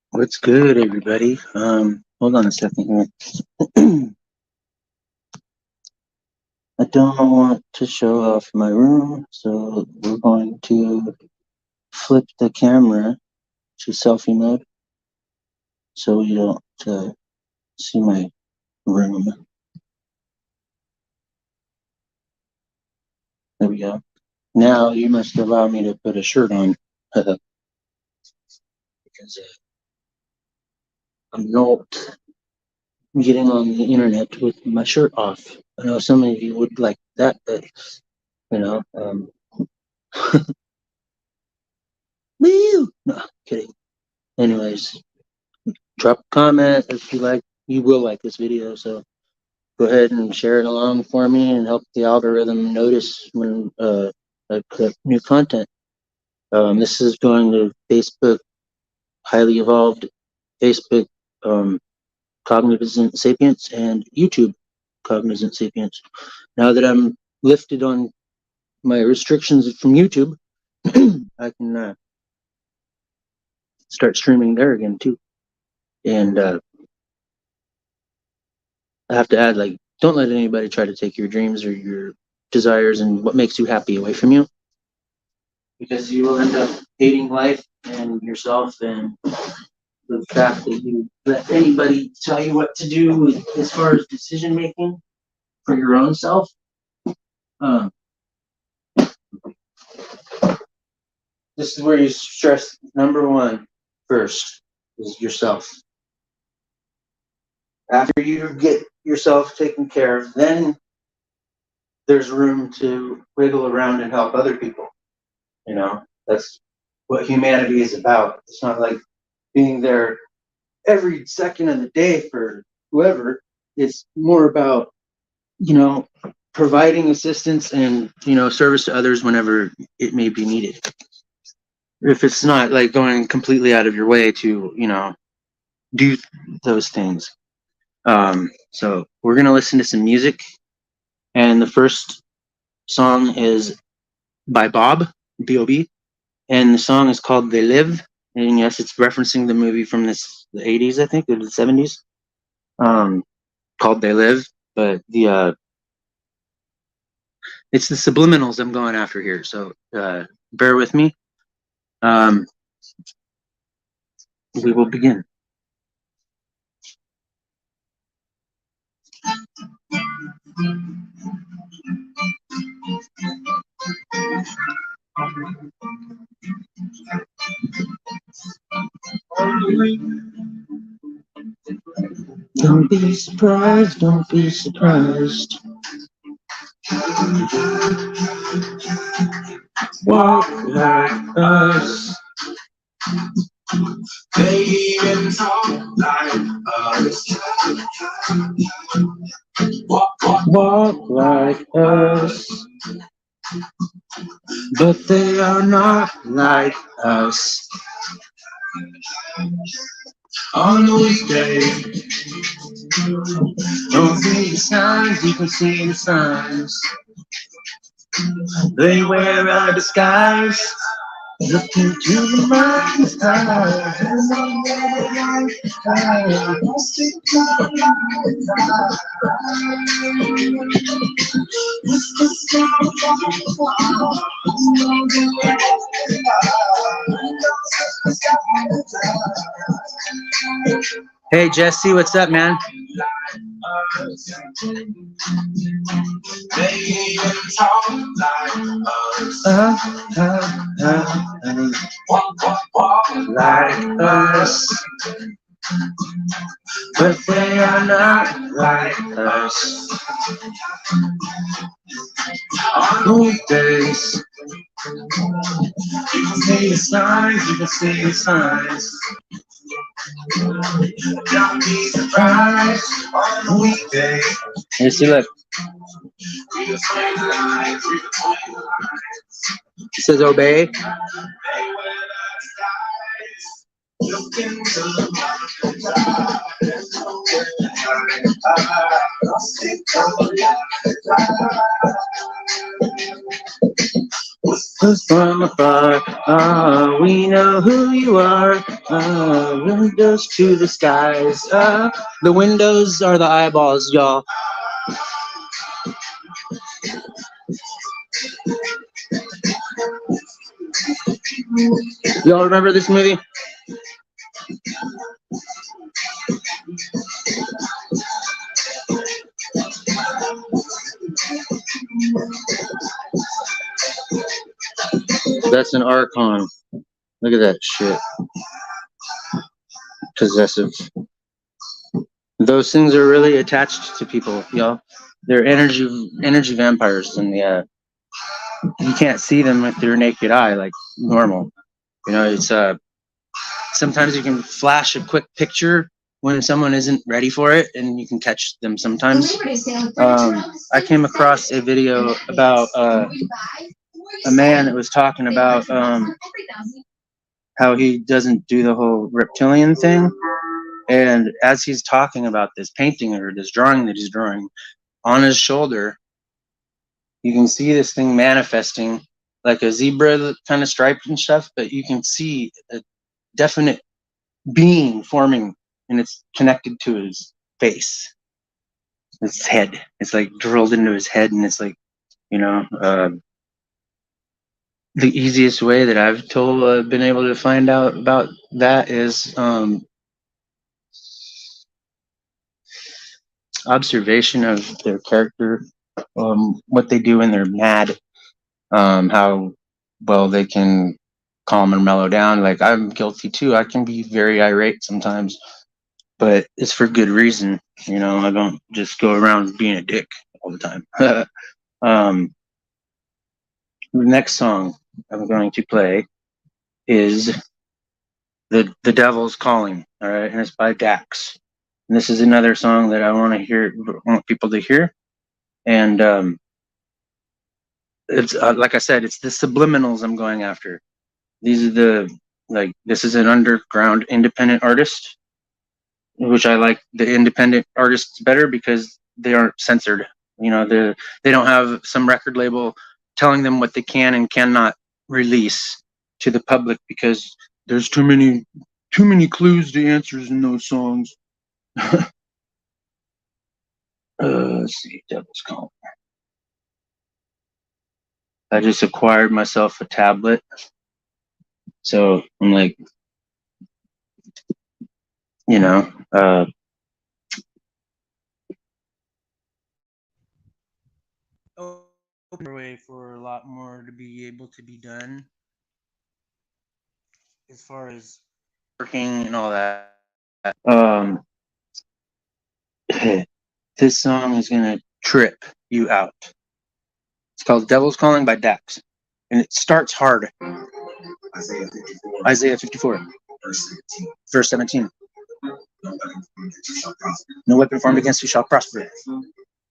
What's good, everybody? Hold on a second here. I don't want to show off my room, so we're going to flip the camera to selfie mode so you don't see my room. There we go. Now you must allow me to put a shirt on because I'm not getting on the internet with my shirt off. I know some of you would like that, but you know, woo! No, kidding. Anyways, drop a comment if you like. You will like this video, so go ahead and share it along for me and help the algorithm notice when I put new content. This is going to Facebook, highly evolved Facebook, cognizant sapience, and YouTube, cognizant sapience. Now that I'm lifted on my restrictions from YouTube, I can start streaming there again too. And I have to add, like, don't let anybody try to take your dreams or your desires and what makes you happy away from you, because you will end up hating life and yourself and the fact that you let anybody tell you what to do as far as decision making for your own self. This is where you stress number one first is yourself. After you get yourself taken care of, then there's room to wiggle around and help other people. You know, that's what humanity is about. It's not like being there every second of the day for whoever. It's more about, providing assistance and, service to others whenever it may be needed. If it's not like going completely out of your way to, do those things. So we're going to listen to some music. And the first song is by Bob, B.O.B. And the song is called They Live. And yes, it's referencing the movie from the 80s, I think, or the 70s, called They Live. But it's the subliminals I'm going after here. So bear with me. We will begin. Don't be surprised, don't be surprised. Walk like us. They even talk like us. Walk like us. But they are not like us. On the weekday, don't see the signs, you can see the signs. They wear a disguise, look into the mind's eye. Hey Jesse, what's up, man? They even talk like us. Walk like us. But they are not like us. On weekdays, you can see the signs, you can see the signs. Don't be surprised on the weekday. You see, look. It says obey. From afar, we know who you are. Windows to the skies. The windows are the eyeballs, y'all. Y'all remember this movie? That's an Archon. Look at that shit. Possessive. Those things are really attached to people, y'all. They're energy vampires, and you can't see them with your naked eye like normal. You know, it's sometimes you can flash a quick picture when someone isn't ready for it, and you can catch them sometimes. I came across a video about a man that was talking about how he doesn't do the whole reptilian thing. And as he's talking about this painting or this drawing that he's drawing, on his shoulder, you can see this thing manifesting like a zebra kind of stripe and stuff, but you can see a definite being forming, and it's connected to his face, his head. It's like drilled into his head, and it's like, you know, the easiest way that I've been able to find out about that is observation of their character, what they do when they're mad, how well they can calm or mellow down. Like, I'm guilty too. I can be very irate sometimes, but it's for good reason. You know, I don't just go around being a dick all the time. The next song I'm going to play is the Devil's Calling. All right, and it's by Dax. And this is another song that I want people to hear. And it's like I said, it's the subliminals I'm going after. These are this is an underground independent artist, which I like the independent artists better because they aren't censored. You know, they don't have some record label telling them what they can and cannot release to the public because there's too many clues to answers in those songs. Let's see, Devil's Calling. I just acquired myself a tablet, so I'm like, you know, open way for a lot more to be able to be done as far as working and all that. This song is gonna trip you out. It's called Devil's Calling by Dax, and it starts hard. Isaiah 54, verse 17. No weapon formed against you shall prosper.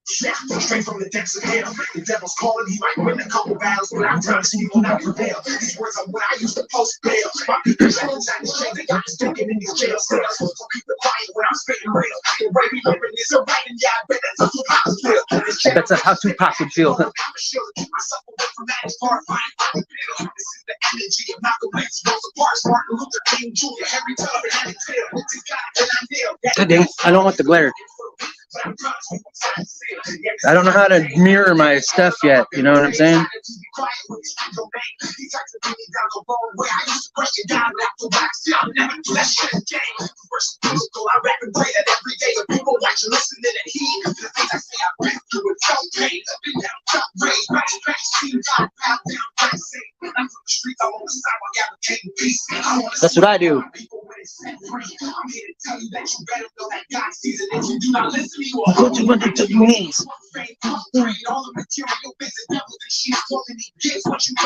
Straight from the depths of hell, the devil's calling. He might win a couple battles, but I'm trying to see he will not prevail. These words are what I used to post bail. My people inside the shame, they got me stinking in these jail cells. So keep it quiet when I'm spitting real. The way we living is a right, and yeah, I bet that's how Tupac would feel. That's how Tupac would feel. I'm sure to keep myself away from that is horrifying. This is the energy of Malcolm X, Rosa Parks, Martin Luther King Jr., Henry Tubman, and Emmett Till. God dang, I don't want the glare. I don't know how to mirror my stuff yet, you know what I'm saying? That's what I do. Go to your knees.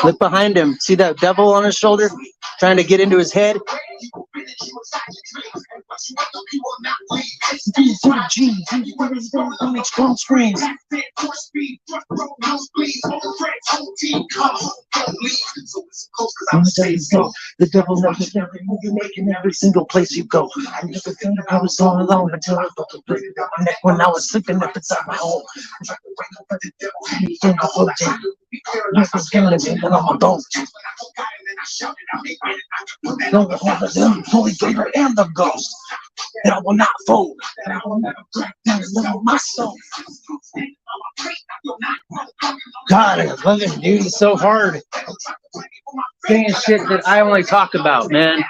Look behind him. See that devil on his shoulder? Trying to get into his head? The devil knows every move you make in every single place you go. I never think I was all alone until I fucking put it down my neck when I was sleeping up inside my home. I tried to wake up, but the devil had me in the whole day. Life was killing me, and I'm a dog. No one over them, Holy Gator and the ghost. And I will not fold, and I will never break down my soul. God, I love this dude. He's so hard. Saying shit that I only talk about, man.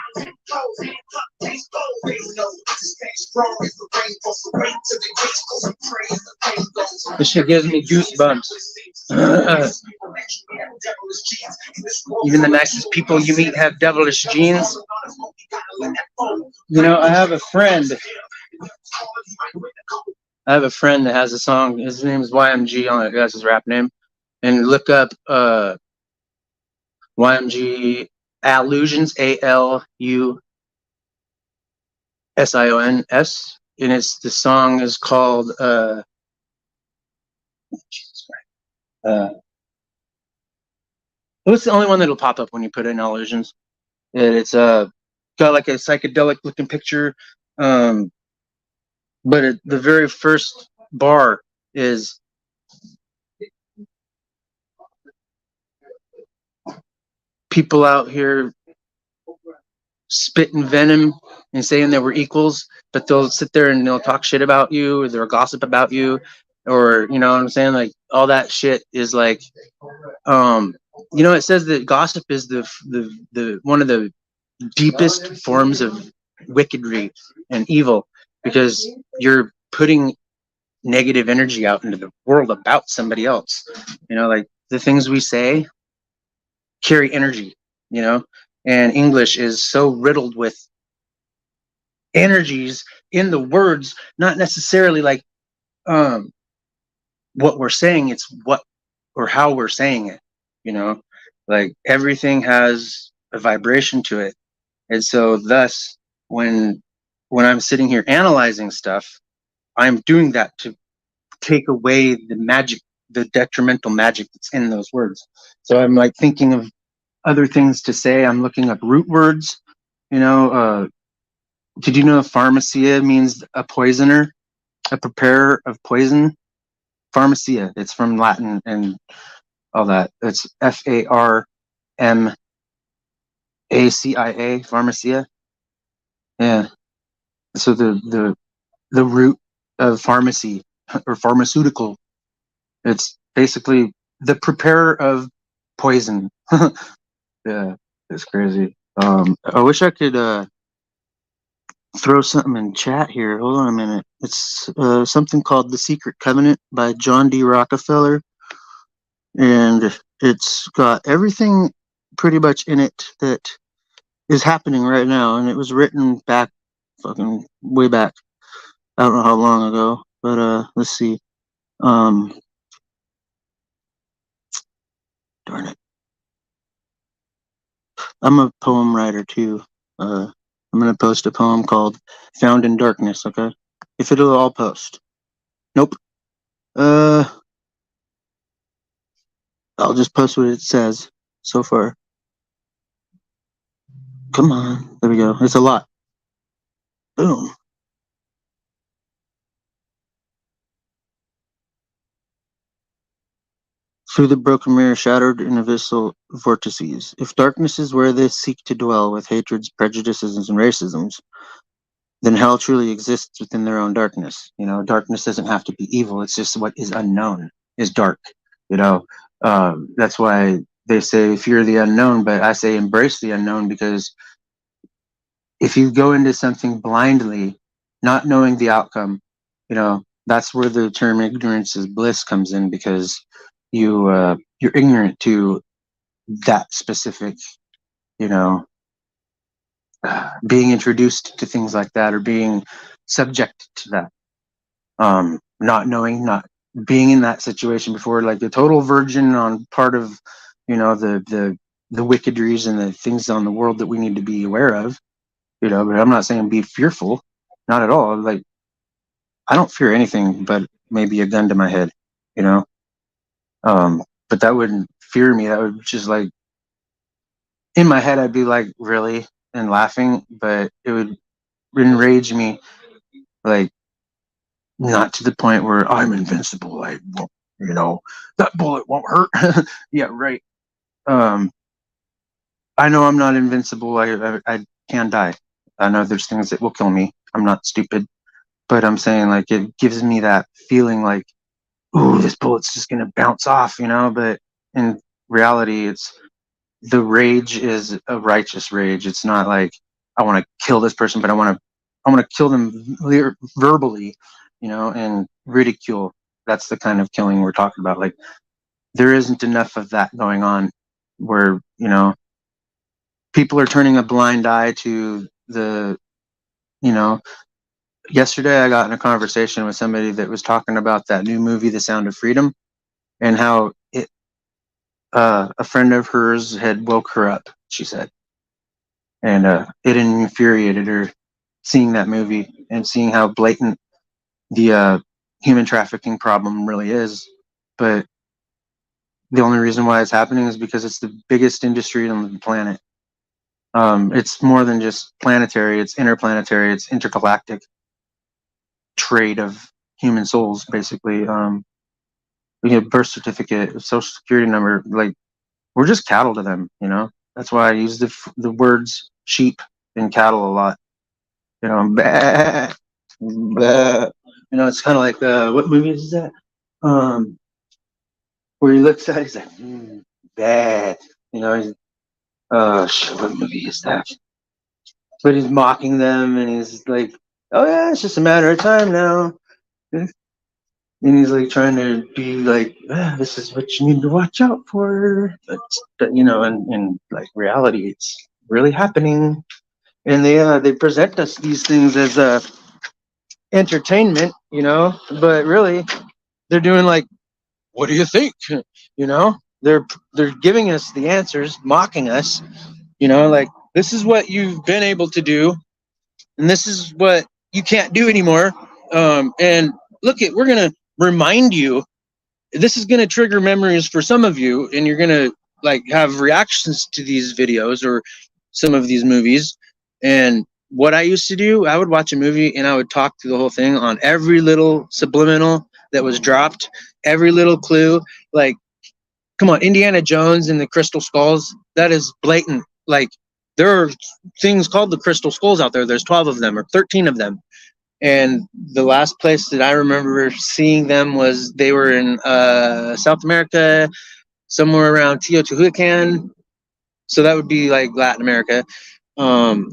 This shit gives me goosebumps. Even the nicest people you meet have devilish genes. You know, I have a friend that has a song. His name is YMG. That's his rap name. And look up YMG Allusions, ALUSIONS, and the song is called what's the only one that'll pop up when you put in Allusions? It's got like a psychedelic looking picture, but the very first bar is people out here spitting venom and saying that we're equals, but they'll sit there and they'll talk shit about you, or they'll gossip about you, or you know what I'm saying? Like all that shit is like, you know, it says that gossip is the one of the deepest forms of wickedry and evil, because you're putting negative energy out into the world about somebody else. You know, like the things we say carry energy, you know, and English is so riddled with energies in the words, not necessarily like what we're saying, it's what or how we're saying it, you know, like everything has a vibration to it. And so thus when I'm sitting here analyzing stuff, I'm doing that to take away the magic, the detrimental magic that's in those words. So I'm like thinking of other things to say. I'm looking up root words, you know. Did you know pharmacia means a poisoner, a preparer of poison? Pharmacia, it's from Latin and all that. It's FARMACIA, pharmacia. Yeah. So the root of pharmacy or pharmaceutical, it's basically the preparer of poison. Yeah, it's crazy. I wish I could throw something in chat here. Hold on a minute. It's something called The Secret Covenant by John D. Rockefeller, and it's got everything pretty much in it that is happening right now, and it was written back fucking way back. I don't know how long ago, but let's see. Darn it. I'm a poem writer too. I'm gonna post a poem called Found in Darkness, okay? If it'll all post. Nope. I'll just post what it says so far. Come on. There we go. It's a lot. Boom. Through the broken mirror shattered in abyssal vortices. If darkness is where they seek to dwell with hatreds, prejudices, and racisms, then hell truly exists within their own darkness. You know, darkness doesn't have to be evil. It's just what is unknown is dark. You know, that's why they say fear the unknown, but I say embrace the unknown, because if you go into something blindly, not knowing the outcome, you know, that's where the term ignorance is bliss comes in, because you're ignorant to that specific, you know, being introduced to things like that, or being subject to that, not knowing, not being in that situation before, like the total virgin on part of, you know, the wickedries and the things on the world that we need to be aware of, you know. But I'm not saying be fearful, not at all. Like I don't fear anything but maybe a gun to my head, you know. But that wouldn't fear me. That would just like in my head I'd be like, really, and laughing, but it would enrage me, like, not to the point where I'm invincible. I won't, that bullet won't hurt. Yeah, right. Um, I know I'm not invincible. I can die. I know there's things that will kill me. I'm not stupid, but I'm saying, like, it gives me that feeling like, ooh, this bullet's just gonna bounce off, But in reality, the rage is a righteous rage. It's not like I want to kill this person, but I want to kill them verbally, and ridicule. That's the kind of killing we're talking about. Like, there isn't enough of that going on, where people are turning a blind eye to the you know. Yesterday, I got in a conversation with somebody that was talking about that new movie, The Sound of Freedom, and how a friend of hers had woke her up. She said, and it infuriated her seeing that movie and seeing how blatant the human trafficking problem really is. But the only reason why it's happening is because it's the biggest industry on the planet. It's more than just planetary; it's interplanetary, it's intergalactic trade of human souls, basically. We get a birth certificate, a social security number. Like, we're just cattle to them. That's why I use the words sheep and cattle a lot. Bah, bah. It's kind of like what movie is that? Um, where he looks at, he's like, bad. What movie is that? But he's mocking them, and he's like, oh yeah, it's just a matter of time now. And he's like trying to be like, this is what you need to watch out for. But in like reality, it's really happening. And they present us these things as entertainment, but really they're doing like, what do you think? They're giving us the answers, mocking us, like, this is what you've been able to do, and this is what you can't do anymore. And we're gonna remind you. This is gonna trigger memories for some of you, and you're gonna like have reactions to these videos or some of these movies. And what I used to do, I would watch a movie and I would talk through the whole thing on every little subliminal that was dropped, every little clue. Like, come on, Indiana Jones and the Crystal Skulls, that is blatant. Like, there are things called the Crystal Skulls out there. There's 12 of them or 13 of them. And the last place that I remember seeing them was they were in South America, somewhere around Teotihuacan. So that would be like Latin America, or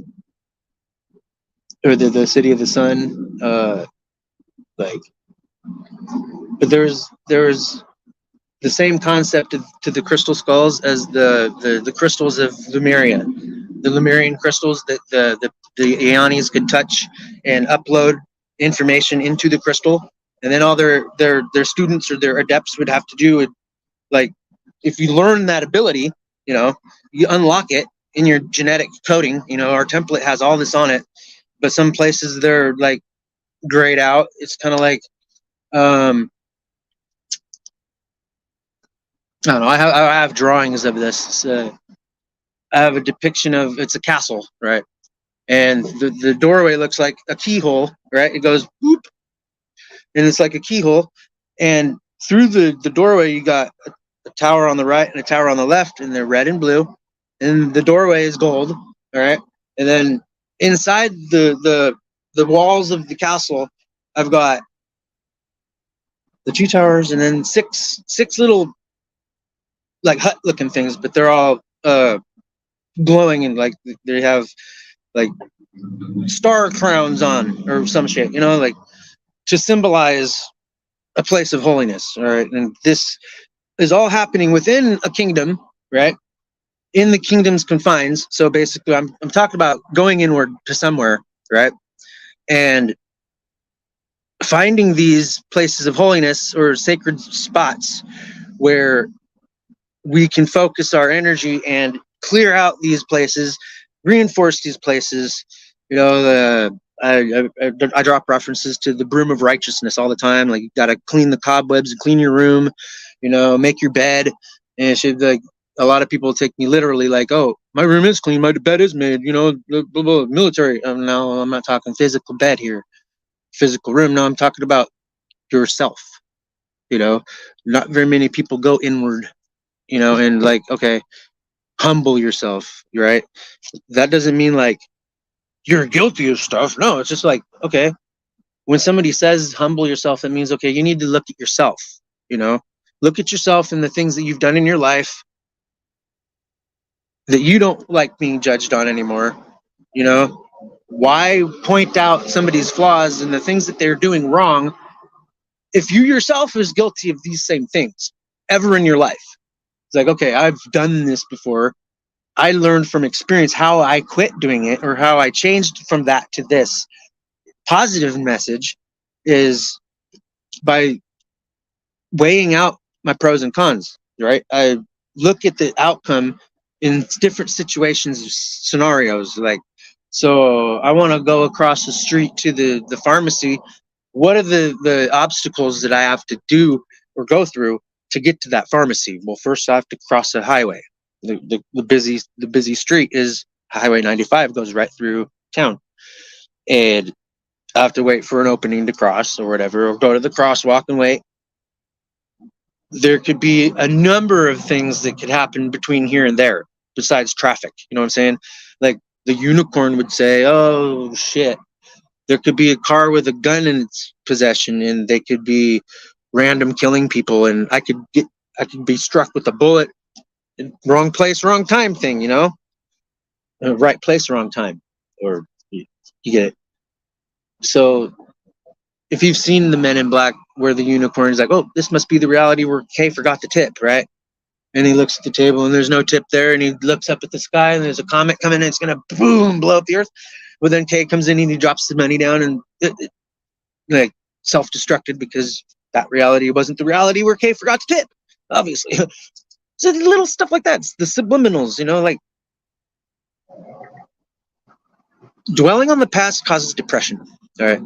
the city of the sun. Like, but there's the same concept to the crystal skulls as the crystals of Lemuria, the Lemurian crystals that the Aeonis could touch and upload information into the crystal, and then all their students or their adepts would have to do, like, if you learn that ability, you unlock it in your genetic coding. Our template has all this on it, but some places they're like grayed out. It's kind of like, I don't know. I have drawings of this. I have a depiction of, it's a castle, right? And the doorway looks like a keyhole, right? It goes boop, and it's like a keyhole. And through the doorway, you got a tower on the right and a tower on the left, and they're red and blue. And the doorway is gold, all right? And then inside the walls of the castle, I've got the two towers, and then six little like hut looking things, but they're all glowing, and like they have like star crowns on or some shit, like to symbolize a place of holiness. All right. And this is all happening within a kingdom, right? In the kingdom's confines. So basically I'm talking about going inward to somewhere, right? And finding these places of holiness or sacred spots where we can focus our energy and clear out these places, reinforce these places. I drop references to the broom of righteousness all the time. Like, you got to clean the cobwebs, clean your room, make your bed, and it should, like, a lot of people take me literally, like, oh, my room is clean, my bed is made, blah, blah, blah, military. No, I'm not talking physical bed here, physical room. No, I'm talking about yourself. Not very many people go inward, and like, okay, humble yourself, right? That doesn't mean like you're guilty of stuff. No, it's just like, okay, when somebody says humble yourself, it means, okay, you need to look at yourself, look at yourself and the things that you've done in your life that you don't like being judged on anymore. Why point out somebody's flaws and the things that they're doing wrong if you yourself is guilty of these same things ever in your life? It's like, okay, I've done this before. I learned from experience how I quit doing it, or how I changed from that to this. Positive message is by weighing out my pros and cons, right? I look at the outcome in different situations, scenarios. Like, so I want to go across the street to the pharmacy. What are the obstacles that I have to do or go through to get to that pharmacy? Well, first I have to cross a highway. The busy street is Highway 95, goes right through town, and I have to wait for an opening to cross or whatever, or go to the crosswalk and wait. There could be a number of things that could happen between here and there besides traffic. You know what I'm saying? Like, the unicorn would say, oh shit, there could be a car with a gun in its possession, and they could be random killing people, and I could be struck with a bullet. Wrong place, wrong time thing, right place, wrong time, or you get it. So if you've seen the Men in Black, where the unicorn is like, oh, this must be the reality where Kay forgot the tip, right? And he looks at the table and there's no tip there, and he looks up at the sky and there's a comet coming and it's gonna boom blow up the earth. But then Kay comes in and he drops the money down, and it like self-destructed, because that reality wasn't the reality where Kay forgot to tip, obviously. So little stuff like that, the subliminals, like, dwelling on the past causes depression. All right.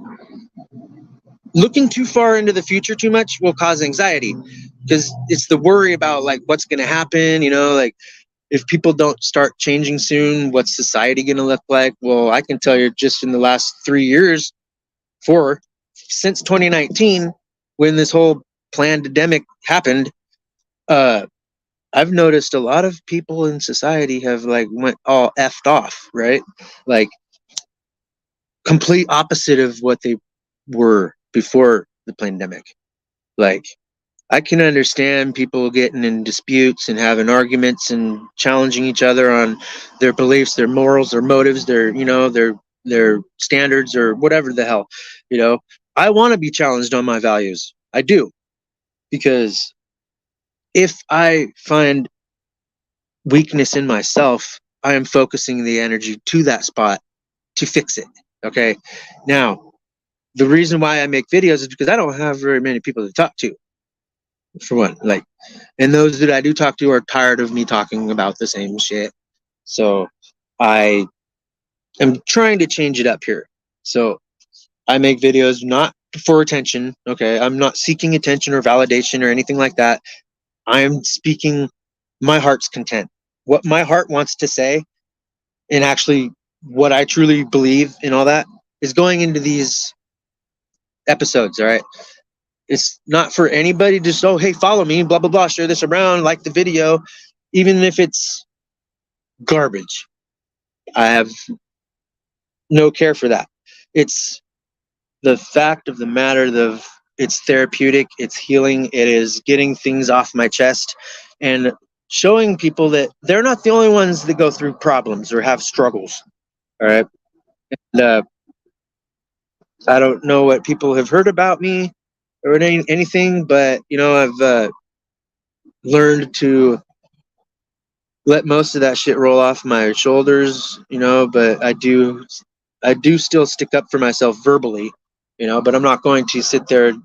Looking too far into the future too much will cause anxiety, because it's the worry about like what's going to happen, like, if people don't start changing soon, what's society going to look like? Well, I can tell you, just in the last 3 years, since 2019, when this whole pandemic happened, I've noticed a lot of people in society have like went all effed off, right? Like, complete opposite of what they were before the pandemic. Like, I can understand people getting in disputes and having arguments and challenging each other on their beliefs, their morals, their motives, their standards, or whatever the hell. I want to be challenged on my values. I do. Because if I find weakness in myself, I am focusing the energy to that spot to fix it. Okay. Now, the reason why I make videos is because I don't have very many people to talk to, for one. Like, and those that I do talk to are tired of me talking about the same shit. So I am trying to change it up here. So I make videos not for attention. Okay. I'm not seeking attention or validation or anything like that. I am speaking my heart's content, what my heart wants to say, and actually what I truly believe in, all that is going into these episodes. All right. It's not for anybody to just, oh, hey, follow me, blah, blah, blah, share this around, like the video, even if it's garbage. I have no care for that. It's the fact of the matter of it's therapeutic, it's healing, it is getting things off my chest and showing people that they're not the only ones that go through problems or have struggles. All right. And I don't know what people have heard about me or anything, but I've learned to let most of that shit roll off my shoulders, but I do still stick up for myself verbally, but I'm not going to sit there and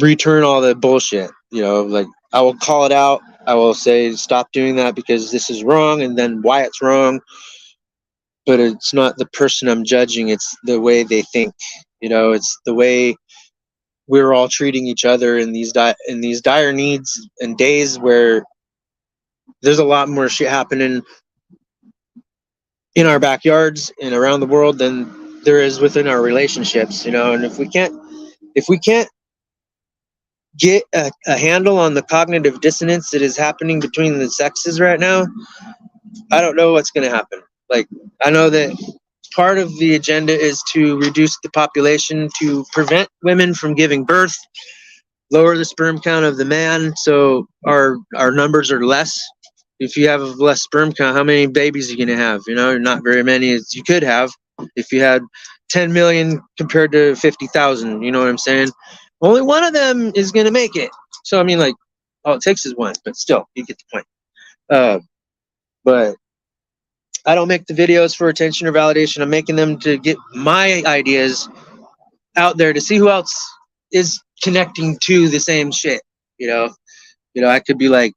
return all the bullshit, like, I will call it out. I will say, stop doing that because this is wrong, and then why it's wrong. But it's not the person I'm judging, it's the way they think. It's the way we're all treating each other in these dire needs and days where there's a lot more shit happening in our backyards and around the world than there is within our relationships, you know. And if we can't get a handle on the cognitive dissonance that is happening between the sexes right now, I don't know what's going to happen. Like, I know that part of the agenda is to reduce the population to prevent women from giving birth, lower the sperm count of the man, so our numbers are less. If you have a less sperm count, how many babies are you going to have? You know, not very many as you could have if you had 10 million compared to 50,000. You know what I'm saying? Only one of them is going to make it. So, I mean, like, all it takes is one, but still, you get the point. But I don't make the videos for attention or validation. I'm making them to get my ideas out there to see who else is connecting to the same shit. I could be like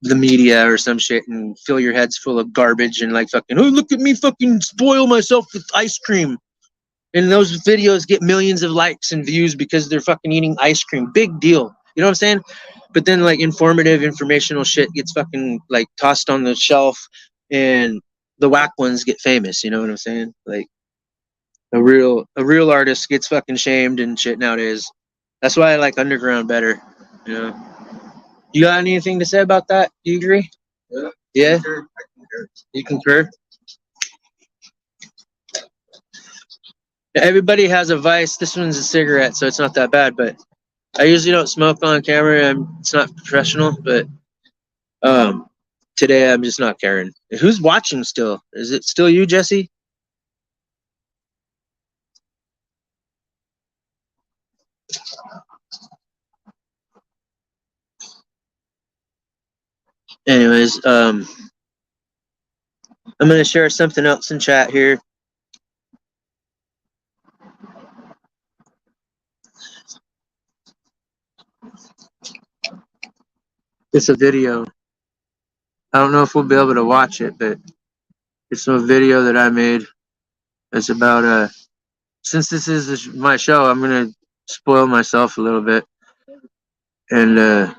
the media or some shit and fill your heads full of garbage and like fucking, oh, look at me fucking spoil myself with ice cream. And those videos get millions of likes and views because they're fucking eating ice cream. Big deal. You know what I'm saying? But then like informative, informational shit gets fucking like tossed on the shelf and the whack ones get famous. You know what I'm saying? Like a real artist gets fucking shamed and shit nowadays. That's why I like underground better. You know. You got anything to say about that? Do you agree? Yeah? You concur? Everybody has a vice. This one's a cigarette, so it's not that bad, but I usually don't smoke on camera. It's not professional, but today I'm just not caring. Who's watching still? Is it still you, Jesse? Anyways, I'm gonna share something else in chat here. It's a video. I don't know if we'll be able to watch it, but it's a video that I made. It's about since this is my show, I'm gonna spoil myself a little bit and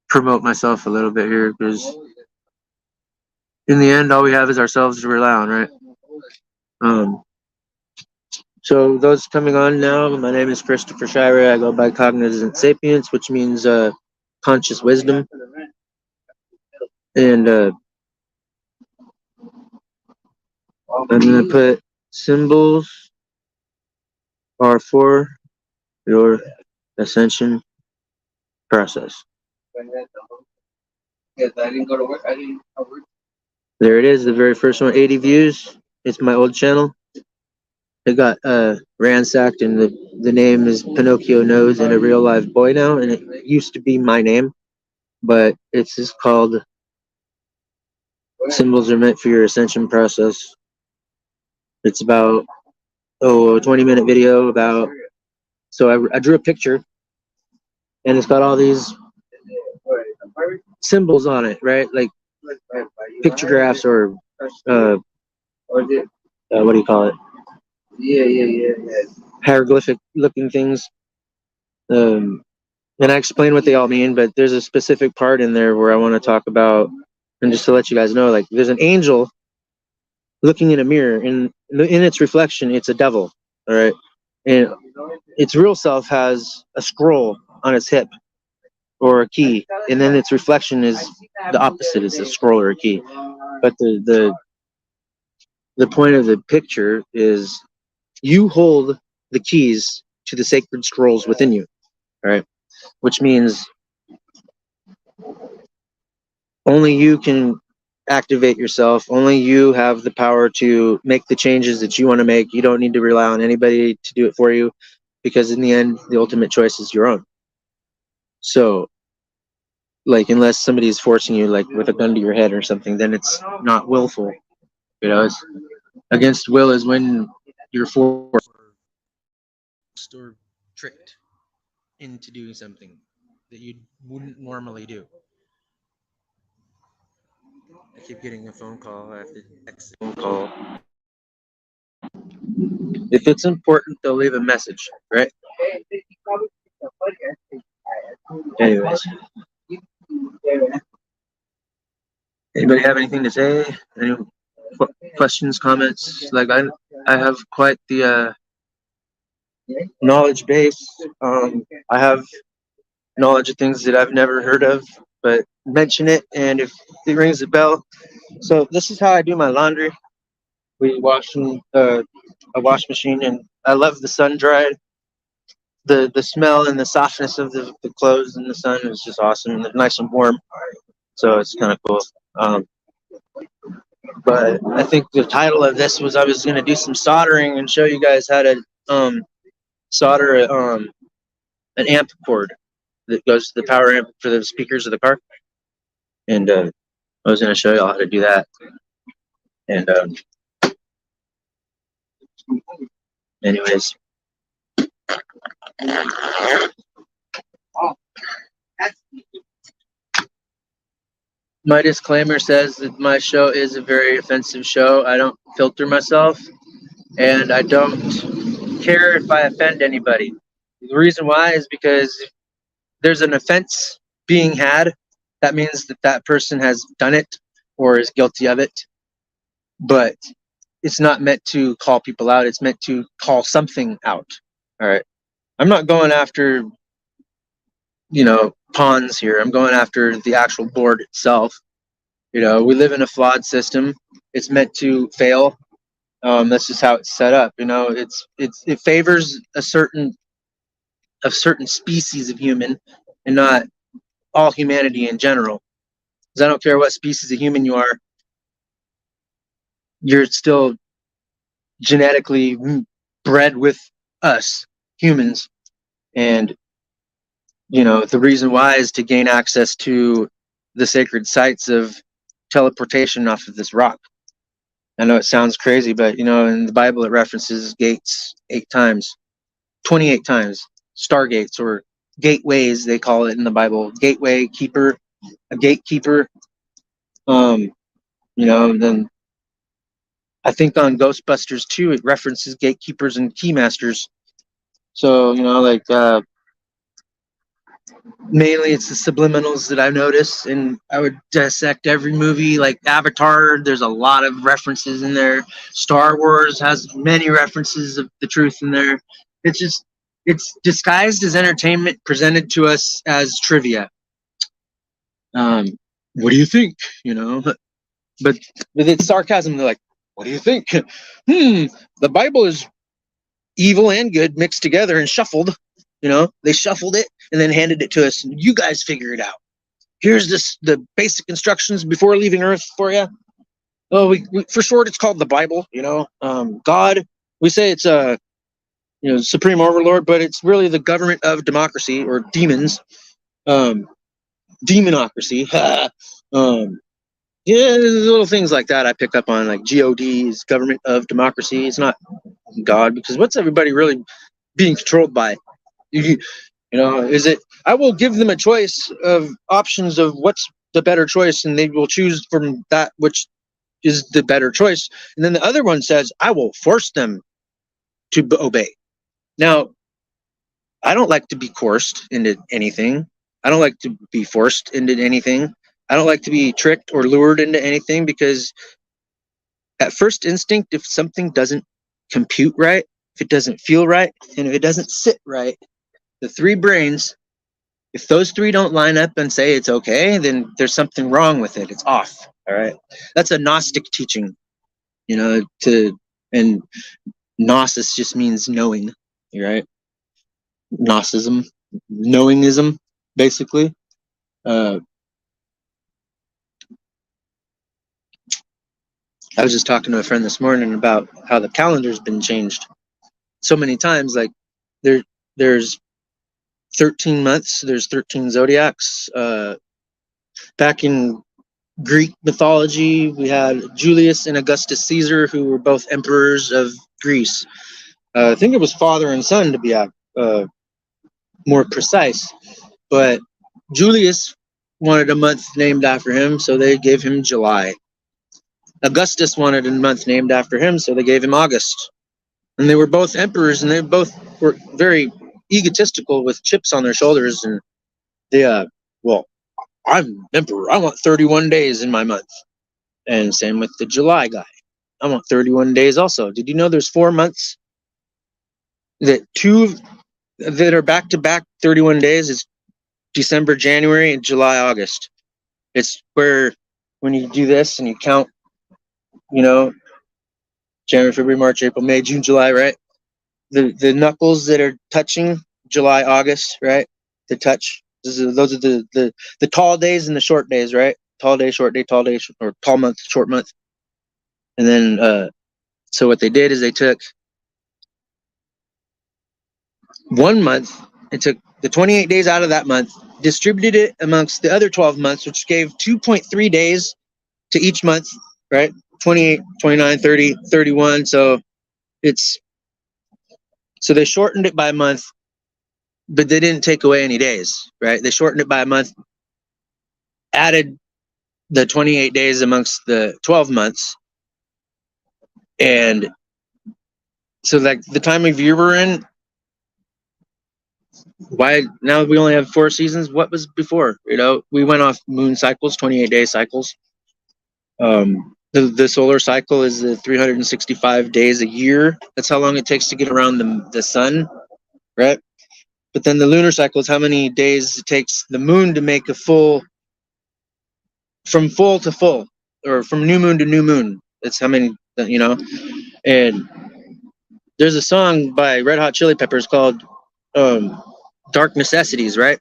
promote myself a little bit here because in the end, all we have is ourselves to rely on, right? Um, so those coming on now, my name is Christopher Shire. I go by Cognizant Sapience, which means conscious wisdom. And I'm gonna put symbols are for your ascension process. There it is, the very first one, 80 views. It's my old channel. It got ransacked, and the name is Pinocchio Knows and a Real Live Boy now, and it used to be my name, but it's just called Symbols Are Meant for Your Ascension Process. It's about a 20-minute video about. So I drew a picture, and it's got all these symbols on it, right? Like pictographs or what do you call it? Hieroglyphic looking things. And I explain what they all mean, but there's a specific part in there where I want to talk about, and just to let you guys know, like there's an angel looking in a mirror, and in its reflection, it's a devil, all right? And its real self has a scroll on its hip or a key, and then its reflection is the opposite, is a scroll or a key. But the point of the picture is you hold the keys to the sacred scrolls within you, all right? Which means only you can activate yourself. Only you have the power to make the changes that you want to make. You don't need to rely on anybody to do it for you, because in the end, the ultimate choice is your own. So, like, unless somebody is forcing you, like with a gun to your head or something, then it's not willful. It's against will is when you're forced or tricked into doing something that you wouldn't normally do. I keep getting a phone call. I have to text the phone call. If it's important, they'll leave a message, right? Anyways, anybody have anything to say? Any questions, comments? Like I have quite the knowledge base. I have knowledge of things that I've never heard of, but mention it, and if it rings a bell. So this is how I do my laundry. We wash in a wash machine, and I love the sun dried. The smell and the softness of the clothes in the sun is just awesome, and they're nice and warm. So it's kind of cool. Um, but I think the title of this was I was going to do some soldering and show you guys how to solder an amp cord that goes to the power amp for the speakers of the car. And I was going to show you all how to do that. And anyways, my disclaimer says that my show is a very offensive show. I don't filter myself, and I don't care if I offend anybody. The reason why is because if there's an offense being had, that means that that person has done it or is guilty of it. But it's not meant to call people out. It's meant to call something out. All right. I'm not going after, pawns here. I'm going after the actual board itself. We live in a flawed system. It's meant to fail. That's just how it's set up. It favors a certain species of human, and not all humanity in general. Because I don't care what species of human you are, you're still genetically bred with us humans, and the reason why is to gain access to the sacred sites of teleportation off of this rock. I know it sounds crazy, but in the Bible it references gates 8 times, 28 times, stargates or gateways they call it in the Bible. Gateway keeper, a gatekeeper. Then I think on Ghostbusters 2 it references gatekeepers and keymasters. So mainly it's the subliminals that I've noticed, and I would dissect every movie. Like Avatar, there's a lot of references in there. Star Wars has many references of the truth in there. It's disguised as entertainment, presented to us as trivia. What do you think? But with its sarcasm, they're like, what do you think? The Bible is evil and good mixed together and shuffled. They shuffled it and then handed it to us. And you guys figure it out. Here's the basic instructions before leaving Earth for you. Oh, we for short, it's called the Bible. God. We say it's a supreme overlord, but it's really the government of democracy or demons. Demonocracy. Little things like that I pick up on, like God is government of democracy. It's not God, because what's everybody really being controlled by? Is it, I will give them a choice of options of what's the better choice, and they will choose from that which is the better choice. And then the other one says, I will force them to obey. Now, I don't like to be coerced into anything. I don't like to be forced into anything. I don't like to be tricked or lured into anything, because at first instinct, if something doesn't compute right, if it doesn't feel right, and if it doesn't sit right, the 3 brains, if those 3 don't line up and say it's okay, then there's something wrong with it. It's off. All right. That's a Gnostic teaching, and Gnosis just means knowing, right? Gnosticism, knowingism, basically. I was just talking to a friend this morning about how the calendar's been changed so many times. Like there's 13 months, there's 13 zodiacs. Back in Greek mythology, we had Julius and Augustus Caesar, who were both emperors of Greece. I think it was father and son, to be more precise. But Julius wanted a month named after him, so they gave him July. Augustus wanted a month named after him, so they gave him August. And they were both emperors, and they both were very egotistical with chips on their shoulders, and Well, I'm emperor. I want 31 days in my month. And same with the July guy. I want 31 days also. Did you know there's 4 months that two that are back to back 31 days? It's December, January, and July, August. It's where when you do this and you count, you know, January, February, March, April, May, June, July, right? The knuckles that are touching July, August, right? To touch. Those are the tall days and the short days, right? Tall day, short day, tall day, or tall month, short month. And then, so what they did is they took 1 month and took the 28 days out of that month, distributed it amongst the other 12 months, which gave 2.3 days to each month, right? 28, 29, 30, 31. So it's, so they shortened it by a month, but they didn't take away any days, right? They shortened it by a month, added the 28 days amongst the 12 months. And so like the time of year we're in, why now we only have 4 seasons? What was before? You know, we went off moon cycles, 28-day cycles. The solar cycle is 365 days a year. That's how long it takes to get around the sun, right? But then the lunar cycle is how many days it takes the moon to make a full, from full to full, or from new moon to new moon. That's how many, you know. And there's a song by Red Hot Chili Peppers called Dark Necessities, right?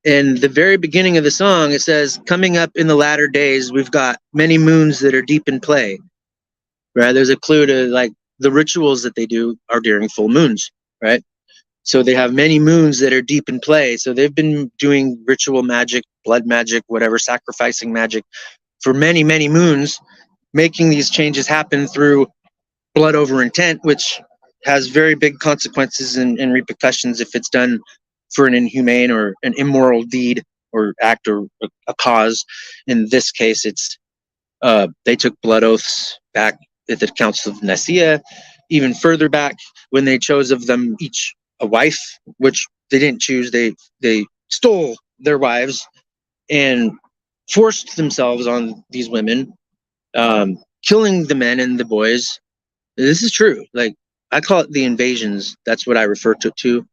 In the very beginning of the song, it says, coming up in the latter days, we've got many moons that are deep in play, right? There's a clue to like the rituals that they do are during full moons, right? So they have many moons that are deep in play. So they've been doing ritual magic, blood magic, whatever, sacrificing magic for many, many moons, making these changes happen through blood over intent, which has very big consequences and repercussions if it's done for an inhumane or an immoral deed or act or a cause. In this case, it's they took blood oaths back at the Council of Nicaea, even further back when they chose of them each a wife, which they didn't choose. They stole their wives and forced themselves on these women, killing the men and the boys. This is true. Like, I call it the invasions. That's what I refer to.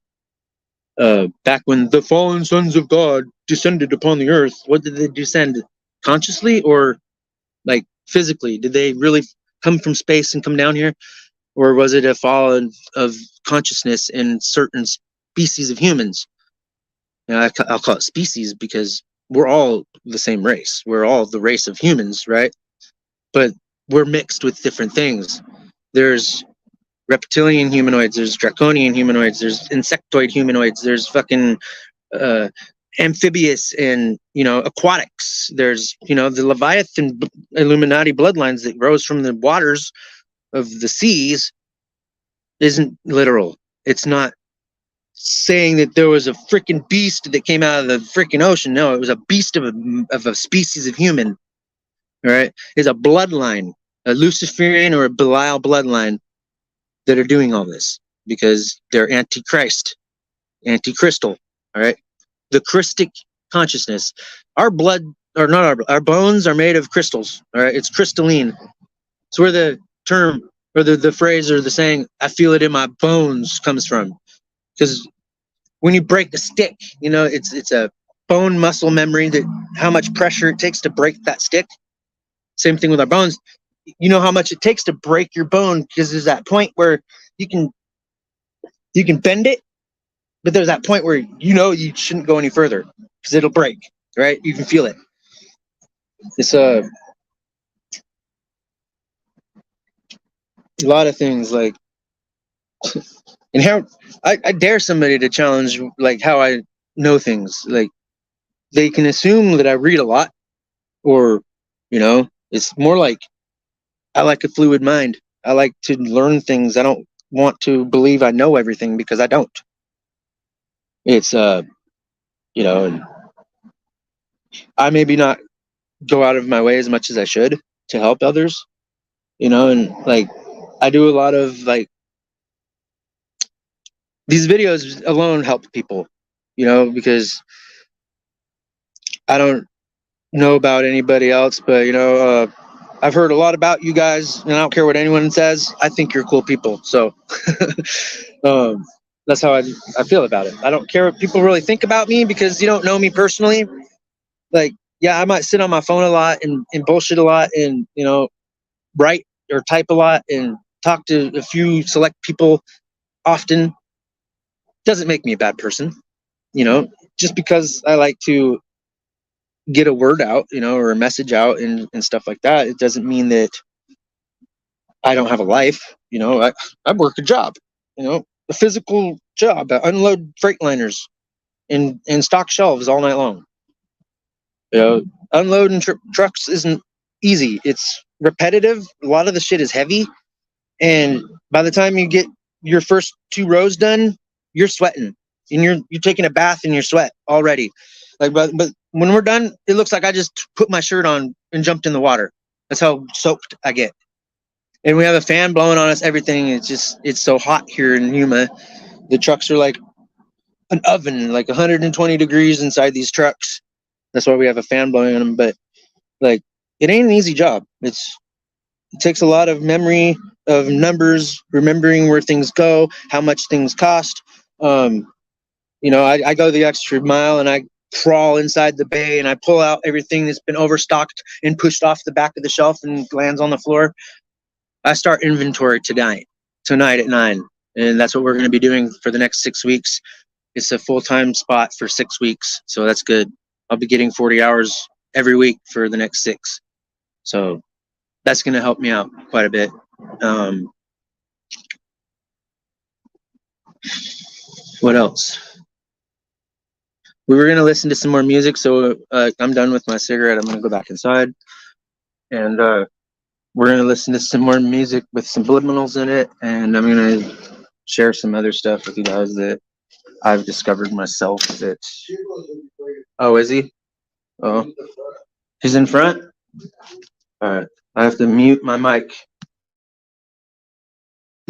Back when the fallen sons of God descended upon the earth, what did they descend? Consciously or like physically? Did they really come from space and come down here? Or was it a fall of consciousness in certain species of humans? You know, I'll call it species because we're all the same race. We're all the race of humans, right? But we're mixed with different things. There's reptilian humanoids, there's draconian humanoids, there's insectoid humanoids, there's fucking amphibious and, you know, aquatics. There's, you know, the Leviathan Illuminati bloodlines that rose from the waters of the seas isn't literal. It's not saying that there was a freaking beast that came out of the freaking ocean. No, it was a beast of a species of human. All right, it's a bloodline, a Luciferian or a Belial bloodline that are doing all this because they're antichrist, anticrystal. All right, the Christic consciousness. Our blood, or not our bones, are made of crystals. All right, it's crystalline. It's where the term or the phrase or the saying "I feel it in my bones" comes from. Because when you break a stick, you know, it's a bone muscle memory that how much pressure it takes to break that stick. Same thing with our bones. You know how much it takes to break your bone because there's that point where you can bend it, but there's that point where you know you shouldn't go any further because it'll break, right? You can feel it. It's a lot of things like, and how I dare somebody to challenge like how I know things. Like, they can assume that I read a lot, or, you know, it's more like I like a fluid mind. I like to learn things. I don't want to believe I know everything because I don't. It's you know, and I maybe not go out of my way as much as I should to help others, you know, and like I do a lot of like these videos alone help people, you know, because I don't know about anybody else, but I've heard a lot about you guys, and I don't care what anyone says. I think you're cool people. So um, that's how I feel about it. I don't care what people really think about me because you don't know me personally. Like, yeah, I might sit on my phone a lot and bullshit a lot and, write or type a lot and talk to a few select people often. Doesn't make me a bad person, you know, just because I like to get a word out, or a message out and stuff like that. It doesn't mean that I don't have a life. I work a job, a physical job. I unload freight liners and stock shelves all night long. Unloading trucks isn't easy. It's repetitive. A lot of the shit is heavy. And by the time you get your first 2 rows done, you're sweating and you're taking a bath in your sweat already. Like, but when we're done, it looks like I just put my shirt on and jumped in the water. That's how soaked I get. And we have a fan blowing on us, everything. It's so hot here in Yuma. The trucks are like an oven, like 120 degrees inside these trucks. That's why we have a fan blowing on them. But like, it ain't an easy job. It takes a lot of memory of numbers, remembering where things go, how much things cost. I go the extra mile and I crawl inside the bay and I pull out everything that's been overstocked and pushed off the back of the shelf and lands on the floor. I start inventory tonight at 9. And that's what we're going to be doing for the next 6 weeks. It's a full-time spot for 6 weeks. So that's good. I'll be getting 40 hours every week for the next 6. So that's going to help me out quite a bit. What else? We were going to listen to some more music. So I'm done with my cigarette. I'm going to go back inside. And we're going to listen to some more music with some subliminals in it. And I'm going to share some other stuff with you guys that I've discovered myself. Oh, is he? Oh, he's in front? All right. I have to mute my mic.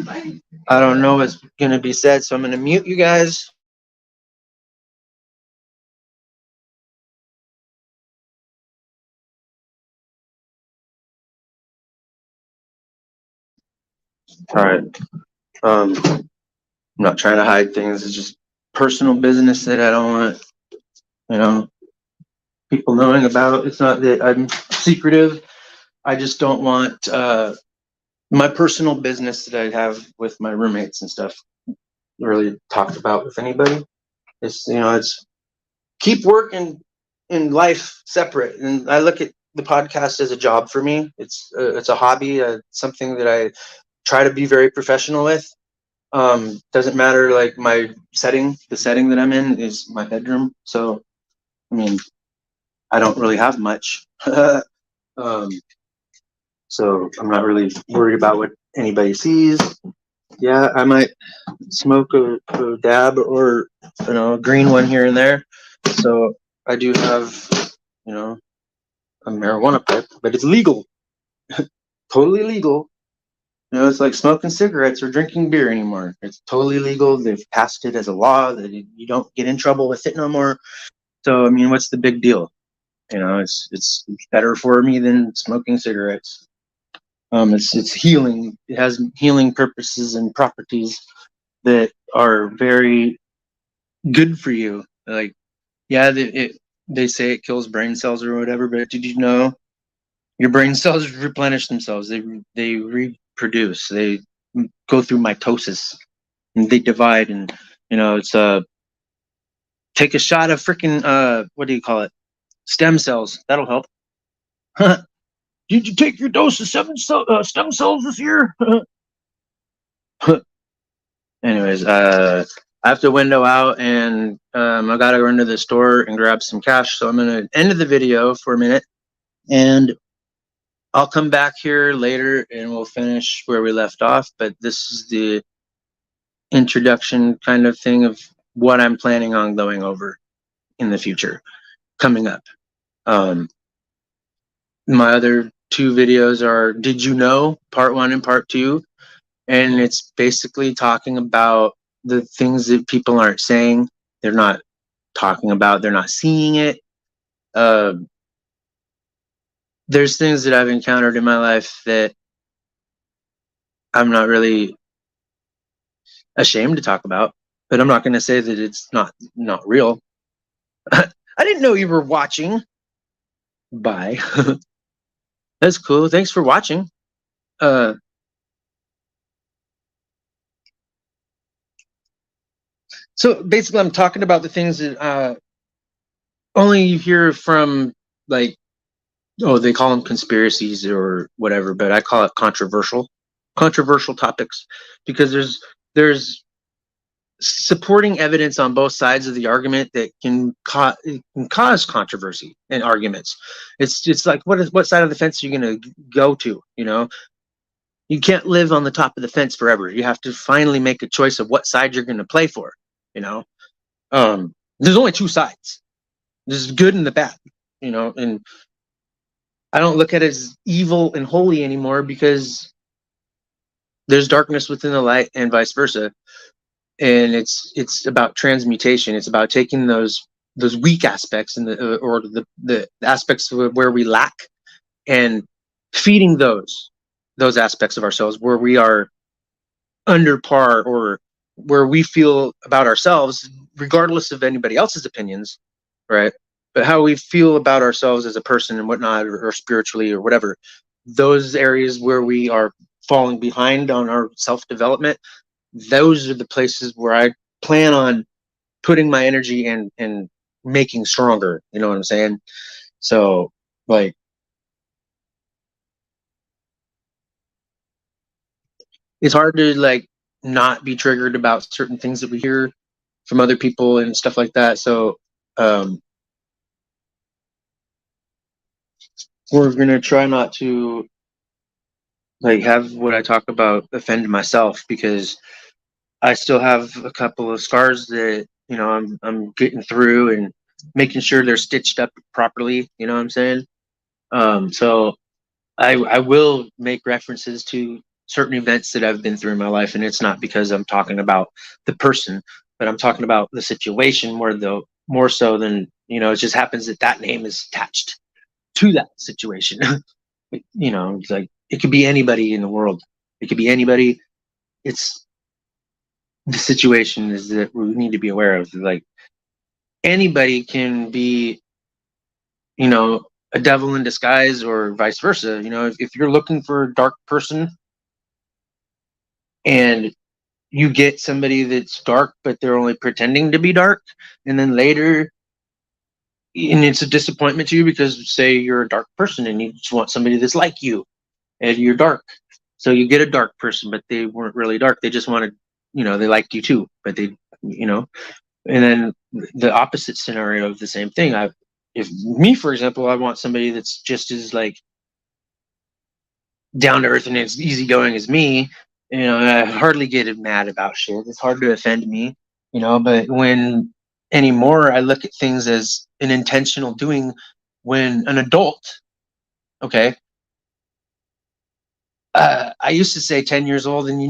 I don't know what's going to be said, so I'm going to mute you guys. All right. I'm not trying to hide things. It's just personal business that I don't want, people knowing about. It's not that I'm secretive. I just don't want my personal business that I have with my roommates and stuff really talked about with anybody. It's keep work and life separate. And I look at the podcast as a job for me. It's a hobby, something that I try to be very professional with. Doesn't matter, like the setting that I'm in is my bedroom. So, I mean, I don't really have much. So I'm not really worried about what anybody sees. Yeah, I might smoke a dab or a green one here and there. So I do have a marijuana pipe, but it's legal, totally legal. It's like smoking cigarettes or drinking beer anymore. It's totally legal. They've passed it as a law that you don't get in trouble with it no more. So I mean, what's the big deal? It's better for me than smoking cigarettes. It's healing. It has healing purposes and properties that are very good for you. Like, yeah, they say it kills brain cells or whatever, but did you know your brain cells replenish themselves? They reproduce. They go through mitosis and they divide. And it's take a shot of freaking what do you call it? Stem cells. That'll help. Did you take your dose of stem cells this year? Anyways, I have to window out and I gotta run to the store and grab some cash. So I'm gonna end the video for a minute and I'll come back here later and we'll finish where we left off. But this is the introduction kind of thing of what I'm planning on going over in the future coming up. My other 2 videos are Did You Know? Part 1 and Part 2. And it's basically talking about the things that people aren't saying. They're not talking about, they're not seeing it. There's things that I've encountered in my life that I'm not really ashamed to talk about, but I'm not going to say that it's not real. I didn't know you were watching. Bye. That's cool. Thanks for watching. Uh, so basically, I'm talking about the things that only you hear from, like, oh, they call them conspiracies or whatever, but I call it controversial topics, because there's supporting evidence on both sides of the argument that can cause controversy and arguments. It's like, what side of the fence are you going to go to? You know, you can't live on the top of the fence forever. You have to finally make a choice of what side you're going to play for. You know, there's only two sides. There's good and the bad. You know, and I don't look at it as evil and holy anymore, because there's darkness within the light and vice versa. And it's about transmutation. It's about taking those weak aspects and or the aspects where we lack, and feeding those aspects of ourselves where we are under par, or where we feel about ourselves, regardless of anybody else's opinions, right? But how we feel about ourselves as a person and whatnot, or spiritually or whatever, those areas where we are falling behind on our self-development, those are the places where I plan on putting my energy and making stronger. You know what I'm saying? So, like, it's hard to, like, not be triggered about certain things that we hear from other people and stuff like that. So, um, we're gonna try not to, like, have what I talk about offend myself, because I still have a couple of scars that, I'm getting through and making sure they're stitched up properly. You know what I'm saying? So I will make references to certain events that I've been through in my life, and it's not because I'm talking about the person, but I'm talking about the situation more so than, it just happens that that name is attached to that situation. It's like, it could be anybody in the world. It could be anybody. It's the situation is that we need to be aware of. Like, anybody can be, a devil in disguise, or vice versa. If you're looking for a dark person, and you get somebody that's dark, but they're only pretending to be dark, and then later, and it's a disappointment to you, because say you're a dark person and you just want somebody that's like you, and you're dark. So you get a dark person, but they weren't really dark. They just wanted, they liked you too, but you know, and then the opposite scenario of the same thing. If me, for example, I want somebody that's just as, like, down to earth and as easygoing as me. I hardly get mad about shit. It's hard to offend me, but when anymore, I look at things as an intentional doing. When an adult, okay, I used to say 10 years old, and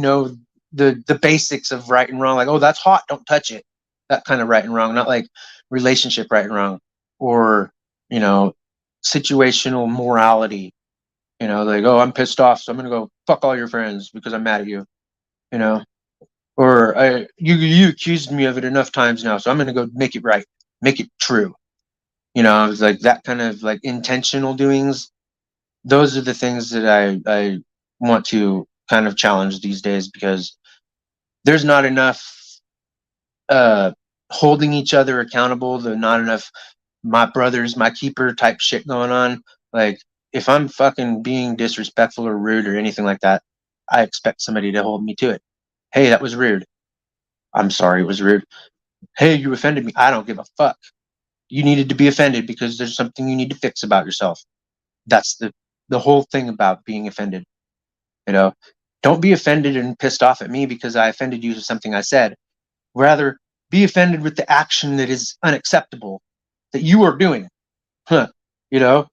the basics of right and wrong, like, oh, that's hot, don't touch it. That kind of right and wrong, not like relationship right and wrong, or, you know, situational morality, like, oh, I'm pissed off, so I'm going to go fuck all your friends because I'm mad at you, you know, or you accused me of it enough times now, so I'm going to go make it right, make it true. It's like that kind of, like, intentional doings. Those are the things that I want to kind of challenge these days, because there's not enough uh holding each other accountable. There's not enough my brother's my keeper type shit going on. Like, if I'm fucking being disrespectful or rude or anything like that, I expect somebody to hold me to it. Hey, that was rude. I'm sorry, it was rude. Hey, you offended me. I don't give a fuck. You needed to be offended because there's something you need to fix about yourself. That's the whole thing about being offended. You know, don't be offended and pissed off at me because I offended you with something I said. Rather, be offended with the action that is unacceptable that you are doing. Huh. You know,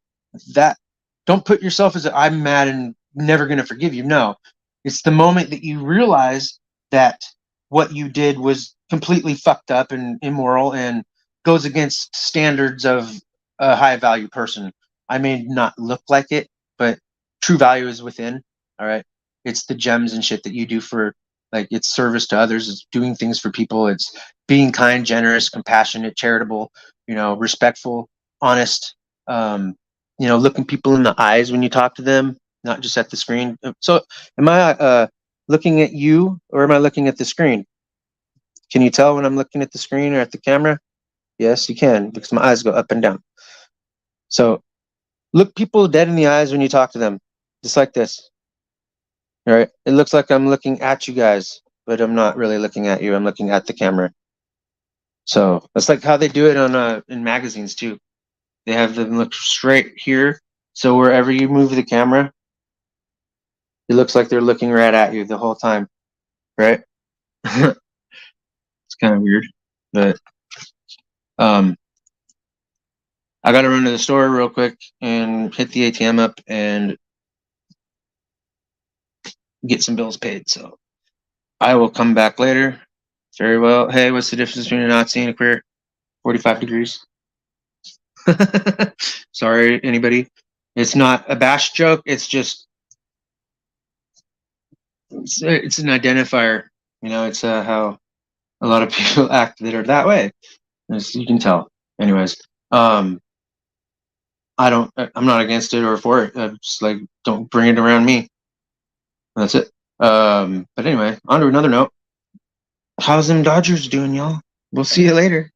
that, don't put yourself as I'm mad and never going to forgive you. No, it's the moment that you realize that what you did was completely fucked up and immoral and goes against standards of a high value person. I may not look like it, but true value is within. All right. It's the gems and shit that you do for, like, it's service to others, it's doing things for people, it's being kind, generous, compassionate, charitable, respectful, honest, looking people in the eyes when you talk to them, not just at the screen. So am I looking at you or am I looking at the screen? Can you tell when I'm looking at the screen or at the camera? Yes, you can, because my eyes go up and down. So look people dead in the eyes when you talk to them, just like this. All right. It looks like I'm looking at you guys, but I'm not really looking at you. I'm looking at the camera. So that's like how they do it on in magazines too. They have them look straight here. So wherever you move the camera, it looks like they're looking right at you the whole time. Right? It's kind of weird. But I gotta run to the store real quick and hit the ATM up and get some bills paid. So I will come back later. Very well. Hey, what's the difference between a Nazi and a queer? 45 degrees. Sorry, anybody. It's not a bash joke. It's just, it's an identifier. It's how a lot of people act that are that way. As you can tell. Anyways, I'm not against it or for it. Just like, don't bring it around me. That's it. But anyway, on to another note. How's them Dodgers doing, y'all? We'll see you later.